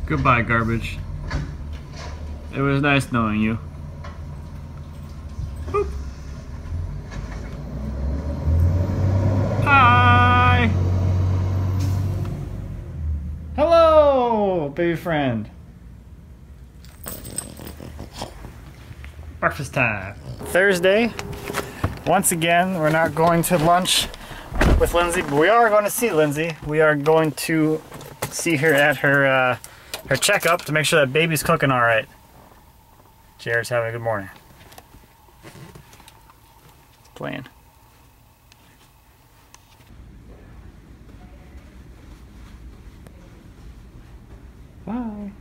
Goodbye, garbage. It was nice knowing you. Boop. Hi! Hello, baby friend. Breakfast time. Thursday. Once again, we're not going to lunch with Lindsay, but we are going to see Lindsay. We are going to see her at her her checkup to make sure that baby's cooking all right. Jared's having a good morning. Playing. Bye.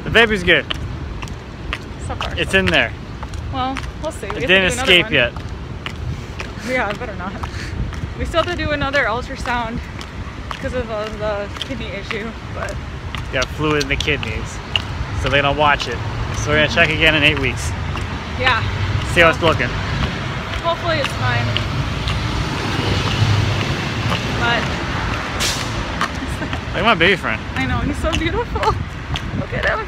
The baby's good. So far. It's in there. Well, we'll see. It didn't escape yet. Yeah, better not. We still have to do another ultrasound because of the kidney issue, but... Got fluid in the kidneys, so they don't watch it. So we're gonna check again in 8 weeks. Yeah. See how it's looking. Hopefully it's fine. But... Like my baby friend. I know, he's so beautiful. Look at him.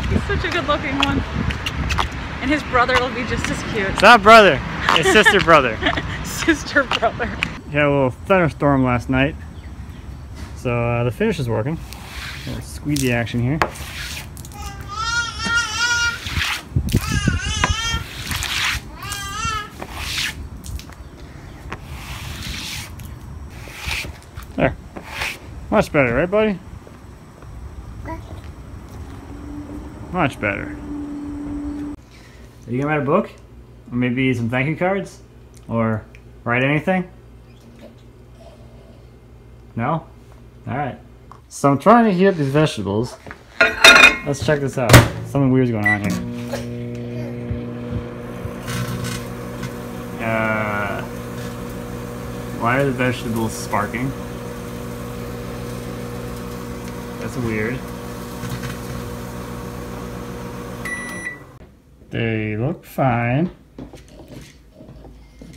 He's such a good looking one. And his brother will be just as cute. It's not brother, it's sister brother. Sister brother. Had a little thunderstorm last night. So the finish is working. Little squeegee action here. There. Much better, right, buddy? Much better. Are you gonna write a book? Or maybe some thank you cards? Or write anything? No? Alright. So I'm trying to heat up these vegetables. Let's check this out. Something weird's going on here. Why are the vegetables sparking? That's weird. They look fine.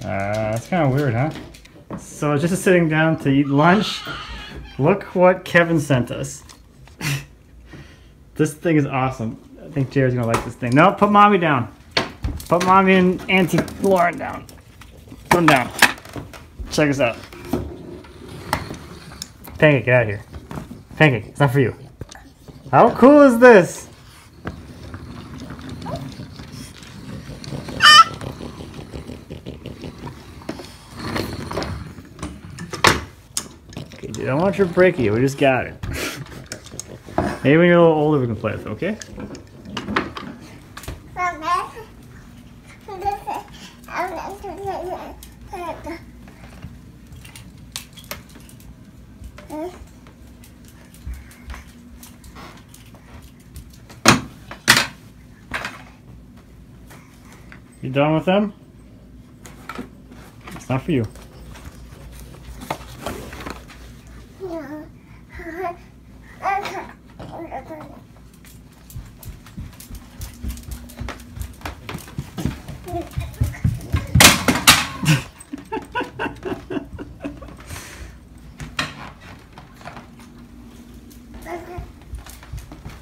That's kind of weird, huh? So just sitting down to eat lunch. Look what Kevin sent us. This thing is awesome. I think Jared's gonna like this thing. No, put mommy down. Put mommy and Auntie Lauren down. Put them down. Check this out. Pancake, get out of here. Pancake, it's not for you. How cool is this? Okay, dude, I don't want your breaky. We just got it. Maybe when you're a little older, we can play with it, okay? You done with them? It's not for you.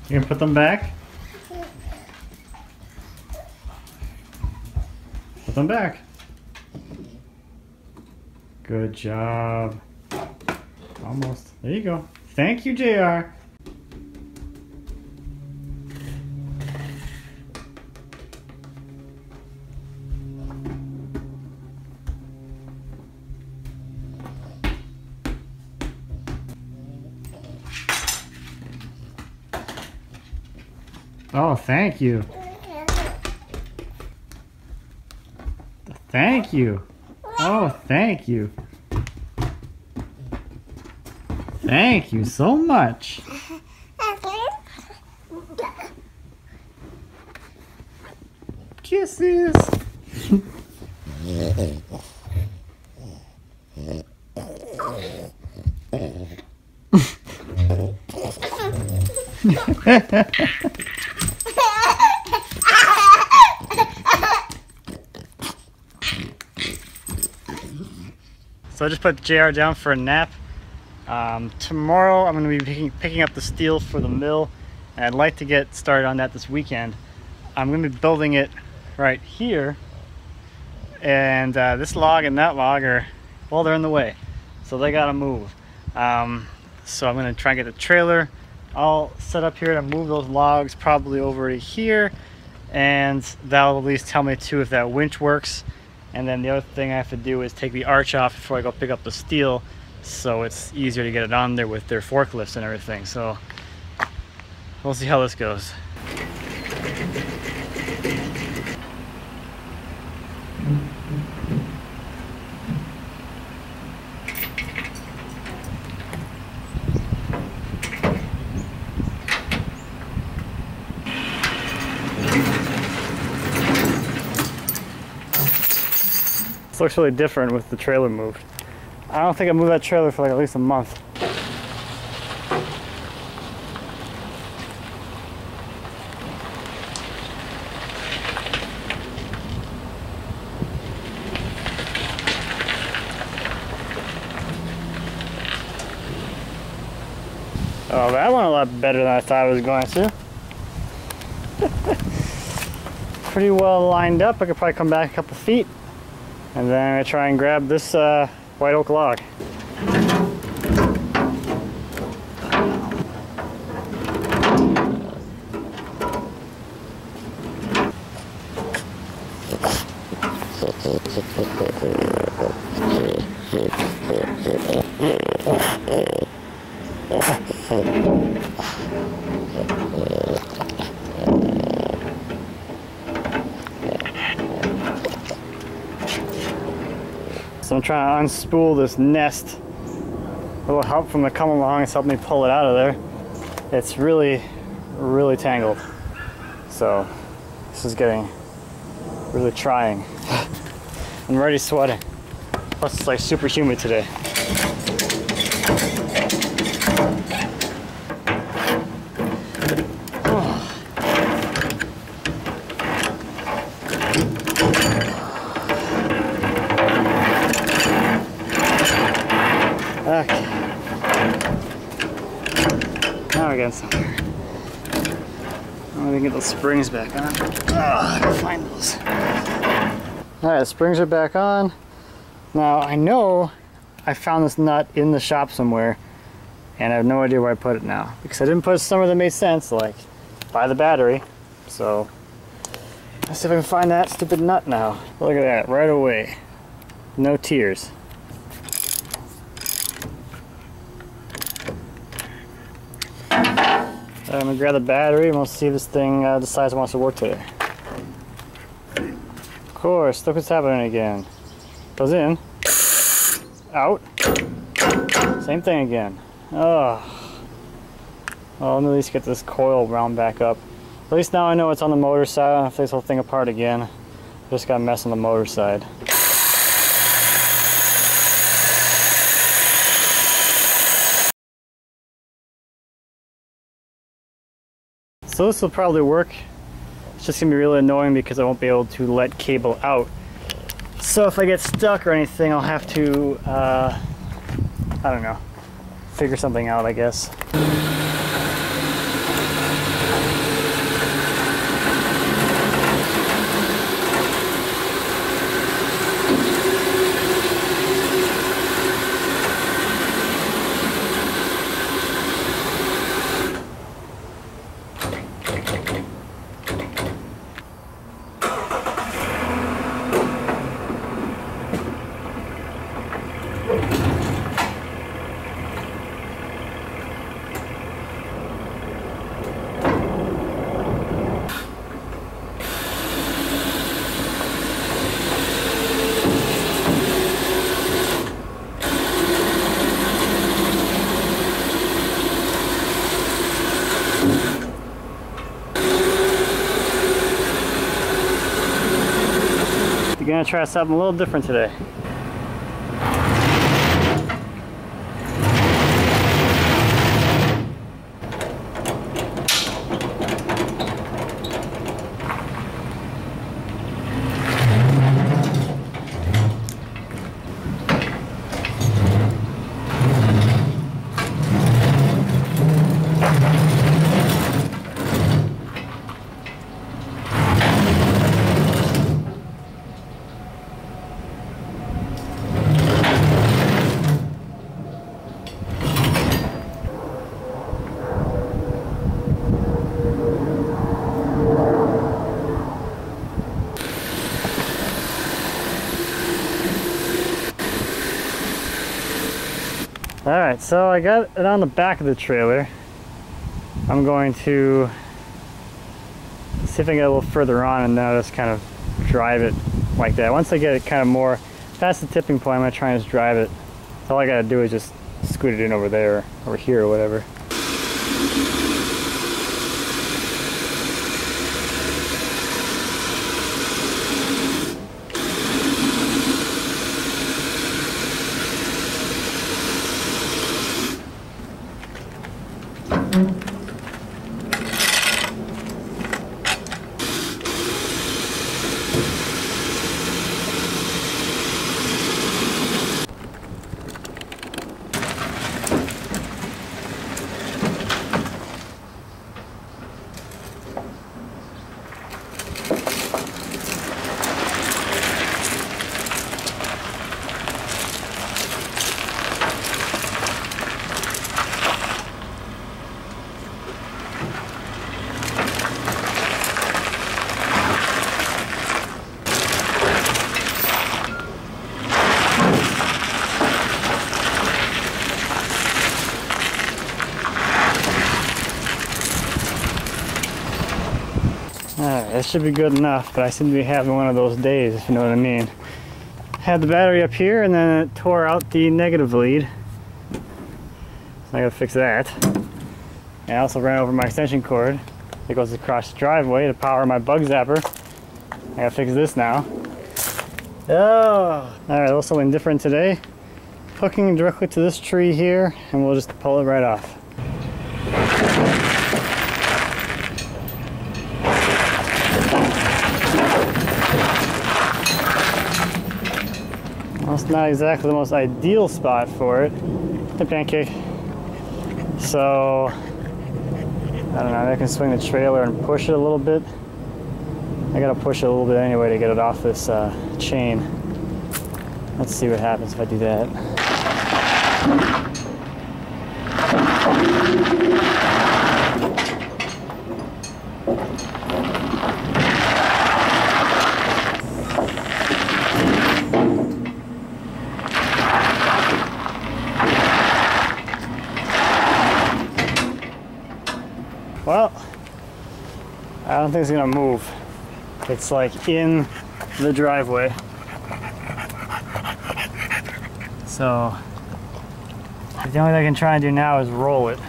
You gonna put them back? Put them back. Good job. Almost. There you go. Thank you, JR. Oh, thank you. Thank you. Oh, thank you. Thank you so much. Kisses. So So I just put JR down for a nap. Tomorrow I'm going to be picking up the steel for the mill, and I'd like to get started on that this weekend. I'm going to be building it right here, and this log and that log are, well, they're in the way, so they got to move. So I'm going to try and get the trailer all set up here to move those logs probably over to here, and that'll at least tell me too if that winch works. And then the other thing I have to do is take the arch off before I go pick up the steel, so it's easier to get it on there with their forklifts and everything. So we'll see how this goes. This looks really different with the trailer moved. I don't think I moved that trailer for like at least a month. Oh, that went a lot better than I thought it was going to. Pretty well lined up. I could probably come back a couple feet. And then I'm going to try and grab this white oak log. So I'm trying to unspool this nest. A little help from the come along has helped me pull it out of there. It's really, really tangled. So this is getting really trying. I'm already sweating. Plus it's like super humid today. Okay. Now we're getting somewhere. Let me get those springs back on. I gotta find those. Alright, the springs are back on. Now I know I found this nut in the shop somewhere, and I have no idea where I put it now. Because I didn't put somewhere that made sense, like by the battery. So let's see if I can find that stupid nut now. Look at that, right away. No tears. I'm gonna grab the battery and we'll see if this thing decides it wants to work today. Of course, look what's happening again. Goes in, out, same thing again. Oh, well, let me at least get this coil wound back up. At least now I know it's on the motor side. I don't have to take this whole thing apart again. Just got a mess on the motor side. So this will probably work. It's just gonna be really annoying because I won't be able to let cable out. So if I get stuck or anything, I'll have to, I don't know, figure something out, I guess. You're gonna try something a little different today. Alright, so I got it on the back of the trailer. I'm going to see if I can get a little further on and now just kind of drive it like that. Once I get it kind of more past the tipping point, I'm going to try and just drive it. So all I got to do is just scoot it in over there, over here or whatever. Alright, that should be good enough, but I seem to be having one of those days, if you know what I mean. Had the battery up here and then it tore out the negative lead. So I gotta fix that. And I also ran over my extension cord that goes across the driveway to power my bug zapper. I gotta fix this now. Oh! Alright, a little something different today. Hooking directly to this tree here, and we'll just pull it right off. Well, it's not exactly the most ideal spot for it. The pancake. So, I don't know, I can swing the trailer and push it a little bit. I gotta push it a little bit anyway to get it off this chain. Let's see what happens if I do that. Well, I don't think it's gonna move. It's like in the driveway. So the only thing I can try and do now is roll it.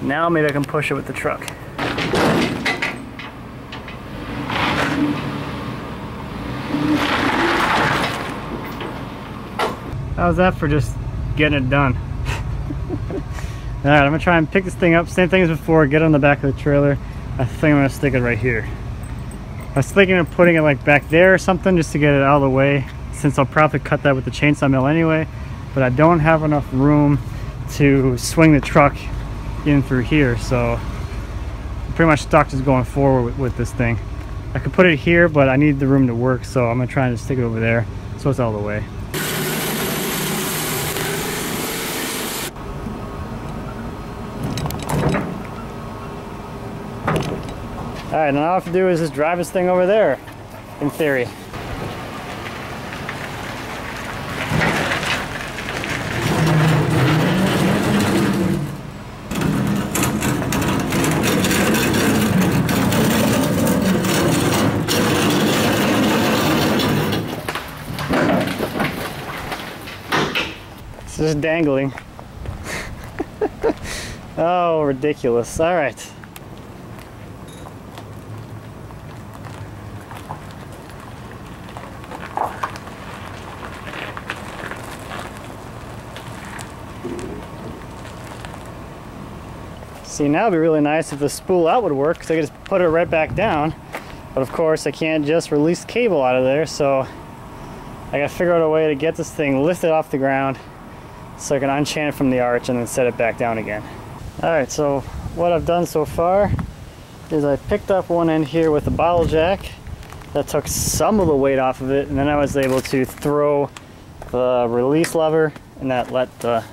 Now maybe I can push it with the truck. How's that for just getting it done? Alright, I'm gonna try and pick this thing up, same thing as before, get it on the back of the trailer. I think I'm gonna stick it right here. I was thinking of putting it like back there or something just to get it out of the way, since I'll probably cut that with the chainsaw mill anyway, but I don't have enough room to swing the truck in through here, so I'm pretty much stuck just going forward with this thing. I could put it here, but I need the room to work, so I'm gonna try and just stick it over there so it's out of the way. Alright, now all I have to do is just drive this thing over there, in theory. It's just dangling. Oh, ridiculous. Alright. See, now it'd be really nice if the spool out would work, because I could just put it right back down. But of course, I can't just release cable out of there, so I gotta figure out a way to get this thing lifted off the ground so I can unchain it from the arch and then set it back down again. Alright, so what I've done so far is I picked up one end here with a bottle jack. That took some of the weight off of it, and then I was able to throw the release lever, and that let the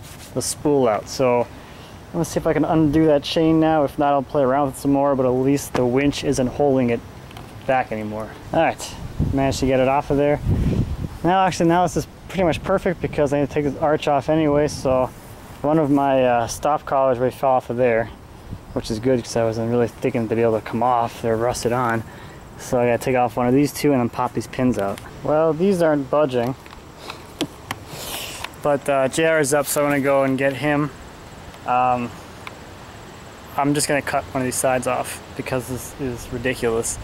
spool out. So I'm gonna see if I can undo that chain now. If not, I'll play around with it some more, but at least the winch isn't holding it back anymore. All right, managed to get it off of there. Now this is pretty much perfect because I need to take this arch off anyway, so one of my stop collars already fell off of there, which is good because I wasn't really thinking to be able to come off. They're rusted on. So I gotta take off one of these two and then pop these pins out. Well, these aren't budging. But JR is up, so I'm gonna go and get him. I'm just gonna cut one of these sides off because this is ridiculous.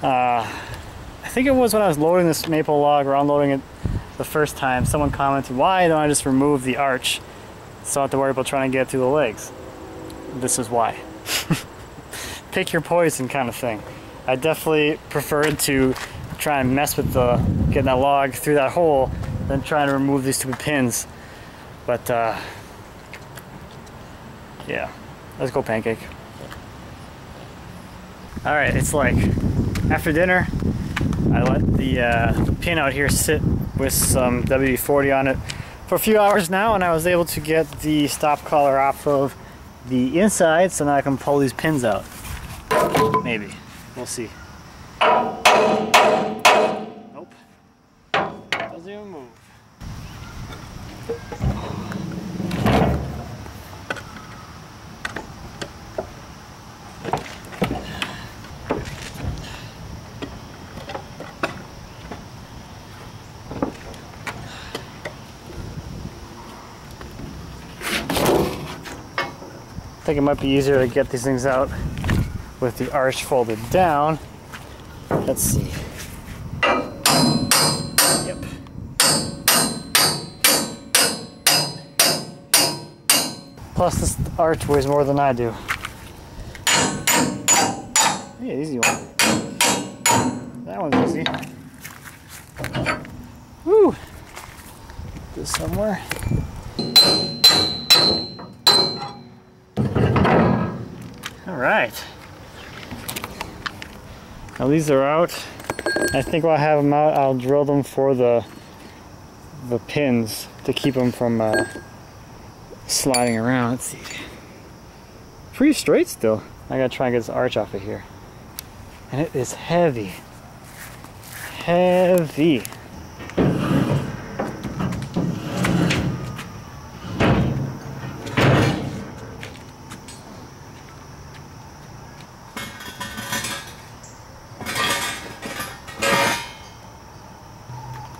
I think it was when I was loading this maple log or unloading it the first time, someone commented, why don't I just remove the arch so I don't have to worry about trying to get through the legs? This is why. Pick your poison kind of thing. I definitely preferred to try and mess with getting that log through that hole than trying to remove these stupid pins. But yeah, let's go pancake. All right, it's like after dinner, I let the pin out here sit with some WD-40 on it for a few hours now, and I was able to get the stop collar off of the inside, so now I can pull these pins out. Maybe. We'll see. Nope. Doesn't even move. I think it might be easier to get these things out with the arch folded down. Let's see. Yep. Plus this arch weighs more than I do. Hey, easy one. That one's easy. Woo! This somewhere. All right. Now these are out. I think while I have them out, I'll drill them for the pins to keep them from sliding around. Let's see. Pretty straight still. I gotta try and get this arch off of here. And it is heavy. Heavy.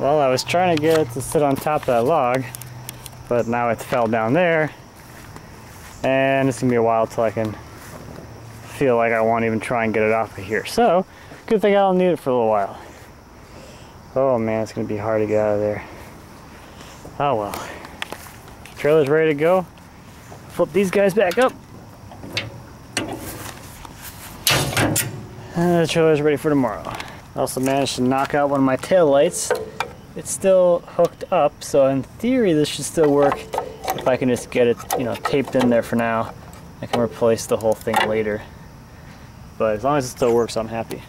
Well, I was trying to get it to sit on top of that log, but now it fell down there, and it's gonna be a while till I can feel like I won't even try and get it off of here. So, good thing I'll need it for a little while. Oh man, it's gonna be hard to get out of there. Oh well. Trailer's ready to go. Flip these guys back up. And the trailer's ready for tomorrow. I also managed to knock out one of my tail lights. It's still hooked up, so in theory this should still work if I can just get it, taped in there for now. I can replace the whole thing later. But as long as it still works, I'm happy.